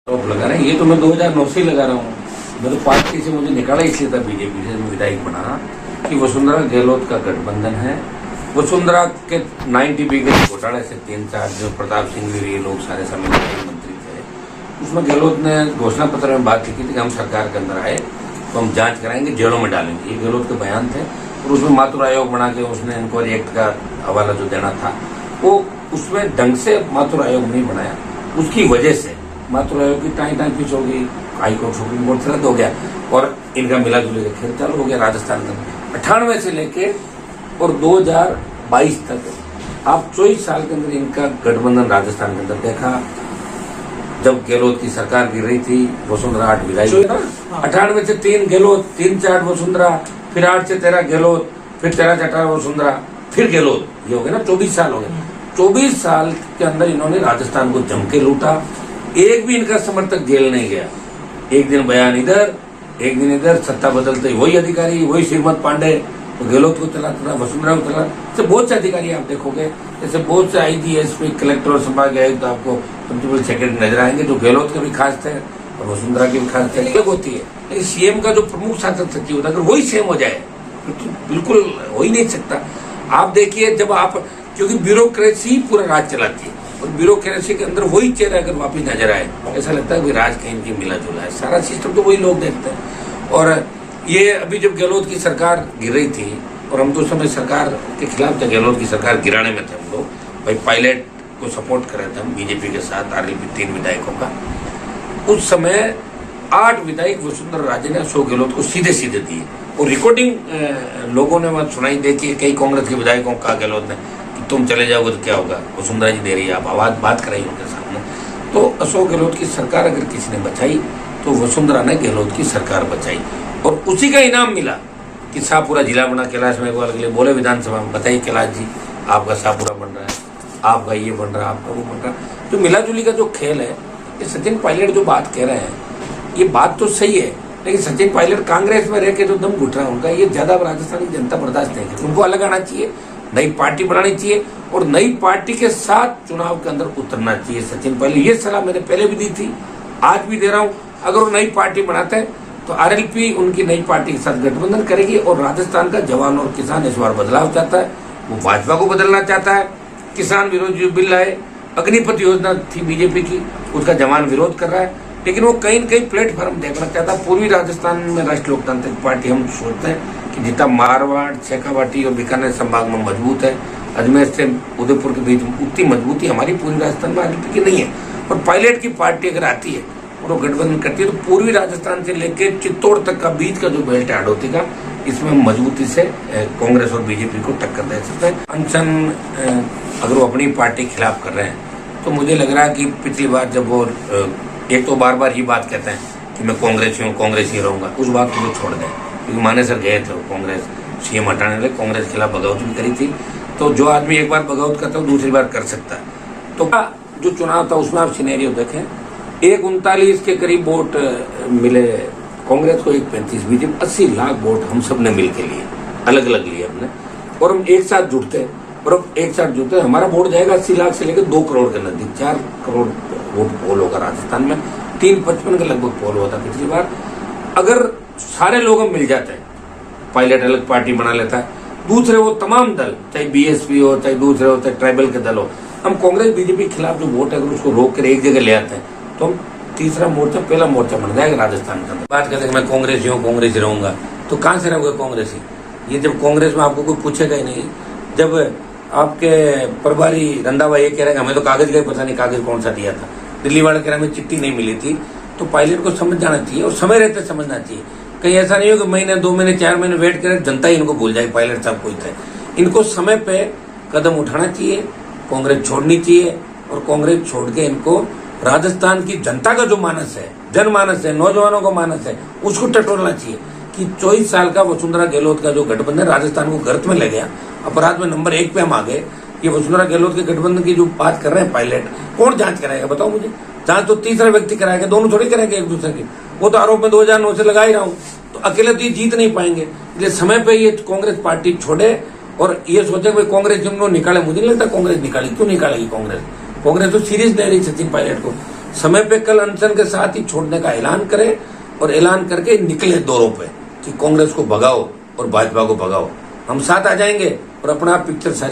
आरोप लगा रहे हैं। ये तो मैं 2009 से ही लगा रहा हूँ। मैं तो पार्टी से मुझे निकाला इसलिए था, बीजेपी से विधायक बना कि वसुंधरा गहलोत का गठबंधन है। वसुंधरा के 90 बीघे घोटाले से 3-4 जो प्रताप सिंह ये लोग सारे सम्मिलित मंत्री थे, उसमें गहलोत ने घोषणा पत्र में बात लिखी थी कि हम सरकार के अंदर आए तो हम जांच कराएंगे, जेलों में डालेंगे। ये गहलोत के बयान थे। और उसमें मातुर आयोग बना के उसने इंक्वायरी एक्ट का हवाला जो देना था वो उसमें ढंग से मातुर आयोग नहीं बनाया। उसकी वजह से मातुर आयोग की टाई पिच हो गई, हाईकोर्ट सुप्रीम कोर्ट से रद्द हो गया और इनका मिला जुले का खेल चालू हो गया राजस्थान का। 98 से लेके और 2022 तक आप 24 साल के अंदर इनका गठबंधन राजस्थान के अंदर देखा। जब गहलोत की सरकार गिर रही थी, वसुंधरा 8 विधायक, 98 से 3 गहलोत, 3-4 वसुंधरा, फिर 8 से 13 गहलोत, फिर 13 से 18 वसुंधरा, फिर गहलोत। ये हो गया ना, 24 साल हो गए। 24 साल के अंदर इन्होंने राजस्थान को जम के लूटा। एक भी इनका समर्थक जेल नहीं गया। एक दिन बयान इधर, एक दिन इधर, सत्ता बदलते वही अधिकारी, वही श्रीमद पांडे, तो गहलोत को चलाता, वसुंधरा को चला। तो बहुत से अधिकारी आप देखोगे, जैसे बहुत से IGSP, कलेक्टर और संभाग आयुक्त आपको प्रिंसिपल सेक्रेटरी नजर आएंगे जो गहलोत के भी खास थे और वसुंधरा की भी खास थे। अलग होती है, लेकिन सीएम का जो प्रमुख शासन सचिव होता है, अगर वही सेम हो जाए तो बिल्कुल हो ही नहीं सकता। आप देखिए, जब आप, क्योंकि ब्यूरोक्रेसी पूरा राज चलाती है और ब्यूरोक्रेसी के अंदर वही चेहरा अगर वापिस नजर आए, ऐसा लगता है कि राज कहीं की मिला जुला है। सारा सिस्टम तो वही लोग देखते हैं। और ये अभी जब गहलोत की सरकार गिर रही थी और हम तो उस समय सरकार के खिलाफ थे, गहलोत की सरकार गिराने में थे हम लोग, भाई पायलट को सपोर्ट कर रहे थे हम बीजेपी के साथ, RLP 3 विधायकों का। उस समय 8 विधायक वसुंधरा राजे ने अशोक गहलोत को सीधे सीधे दिए और रिकॉर्डिंग लोगों ने वहां सुनाई देती है। कई कांग्रेस के विधायकों का गहलोत ने कि तुम चले जाओगे तो क्या होगा, वसुंधरा जी दे रही है, आप आवाज बात कराइए उनके सामने। तो अशोक गहलोत की सरकार अगर किसी ने बचाई तो वसुंधरा ने गहलोत की सरकार बचाई और उसी का इनाम मिला कि शाहपुरा जिला बना। कैलाश मेघवाल के लिए बोले विधानसभा में, बताइए कैलाश जी, आपका शाहपुरा बन रहा है, आपका ये बन रहा है, आपका वो बन रहा है। तो मिला जुली का जो खेल है, ये सचिन पायलट जो बात कह रहे हैं, ये बात तो सही है, लेकिन सचिन पायलट कांग्रेस में रह के जो दम घुट रहा है उनका, ये ज्यादा राजस्थान की जनता बर्दाश्त नहीं करती। उनको अलग आना चाहिए, नई पार्टी बनानी चाहिए और नई पार्टी के साथ चुनाव के अंदर उतरना चाहिए सचिन पायलट। ये सलाह मैंने पहले भी दी थी, आज भी दे रहा हूं। अगर वो नई पार्टी बनाते हैं तो RLP उनकी नई पार्टी के साथ गठबंधन करेगी और राजस्थान का जवान और किसान इस बार बदलाव चाहता है। वो भाजपा को बदलना चाहता है। किसान विरोधी जो बिल आए, अग्निपथ योजना थी बीजेपी की, उसका जवान विरोध कर रहा है, लेकिन वो कहीं न कहीं प्लेटफॉर्म देखना चाहता है। पूर्वी राजस्थान में राष्ट्रीय लोकतांत्रिक पार्टी हम सोचते हैं कि जितना मारवाड़, शेखावाटी और बीकानेर संभाग में मजबूत है, अजमेर से उदयपुर के बीच उतनी मजबूती हमारी पूर्वी राजस्थान में RLP की नहीं है। और पायलट की पार्टी अगर आती है और वो गठबंधन करती है तो पूर्वी राजस्थान से लेकर चित्तौड़ तक का बीच का जो बेल्ट है हाड़ौती का, इसमें मजबूती से कांग्रेस और बीजेपी को टक्कर दे सकता है। अनशन अगर वो अपनी पार्टी के खिलाफ कर रहे हैं तो मुझे लग रहा है कि पिछली बार जब वो एक तो बार बार ये बात कहते हैं कि मैं कांग्रेसी हूँ, कांग्रेस ही रहूंगा, उस बात को वो छोड़ दें। क्योंकि मानेसर गए थे वो कांग्रेस CM हटाने लगे, कांग्रेस के खिलाफ बगावत भी करी थी। तो जो आदमी एक बार बगावत करता है दूसरी बार कर सकता है। तो जो चुनाव था उसमें आप सिनेरियो देखें, 139 के करीब वोट मिले कांग्रेस को, 135 बीजेपी, 80 लाख वोट हम सब ने मिल के लिए, अलग अलग लिए हमने, और हम एक साथ जुटते और अब एक साथ जुटते हमारा वोट जाएगा 80 लाख से लेकर 2 करोड़ के नजदीक। 4 करोड़ वोट पोल होगा राजस्थान में, 355 के लगभग पोल हुआ था पिछली बार। अगर सारे लोग हम मिल जाते हैं, पायलट अलग पार्टी बना लेता है, दूसरे वो तमाम दल, चाहे BSP हो, चाहे दूसरे हो, चाहे ट्राइबल के दल हो, हम कांग्रेस बीजेपी के खिलाफ जो वोट है अगर उसको रोक कर एक जगह ले आते हैं तो हम तीसरा मोर्चा, पहला मोर्चा बन जाएगा राजस्थान का। बात करते हैं मैं कांग्रेसी हूँ, कांग्रेसी रहूंगा, तो कहां से रहोगे कांग्रेसी? ये जब कांग्रेस में आपको कोई पूछेगा ही नहीं। जब आपके प्रभारी रंधावा ये कह रहे हैं हमें तो कागज का पता नहीं, कागज कौन सा दिया था, दिल्ली वाले कह रहे हमें चिट्ठी नहीं मिली थी, तो पायलट को समझ जाना चाहिए और समय रहते समझना चाहिए। कहीं ऐसा नहीं हो कि महीने, 2 महीने, 4 महीने वेट करें, जनता ही इनको भूल जाए पायलट साहब कोई थे। इनको समय पे कदम उठाना चाहिए, कांग्रेस छोड़नी चाहिए और कांग्रेस छोड़ के इनको राजस्थान की जनता का जो मानस है, जनमानस है, नौजवानों का मानस है, उसको टटोलना चाहिए कि 24 साल का वसुंधरा गहलोत का जो गठबंधन राजस्थान को गर्त में ले गया, अपराध में नंबर 1 पे हम आ गए। ये वसुंधरा गहलोत के गठबंधन की जो बात कर रहे हैं पायलट, कौन जांच कराएगा बताओ मुझे? जांच तो तीसरा व्यक्ति कराएगा, दोनों थोड़ी करेंगे एक दूसरे की। वो तो आरोप में 2009 से लगा ही रहा हूँ, तो अकेले तो ये जीत नहीं पाएंगे। इसलिए समय पे ये कांग्रेस पार्टी छोड़े और ये सोचे भाई कांग्रेस जिनको निकाले, मुझे नहीं लगता कांग्रेस निकाली। क्यों निकालेगी कांग्रेस? कांग्रेस तो सीरियस ले रही सचिन पायलट को। समय पे कल अनशन के साथ ही छोड़ने का ऐलान करें और ऐलान करके निकले दौरों पे कि कांग्रेस को भगाओ और भाजपा को भगाओ। हम साथ आ जाएंगे और अपना पिक्चर सारी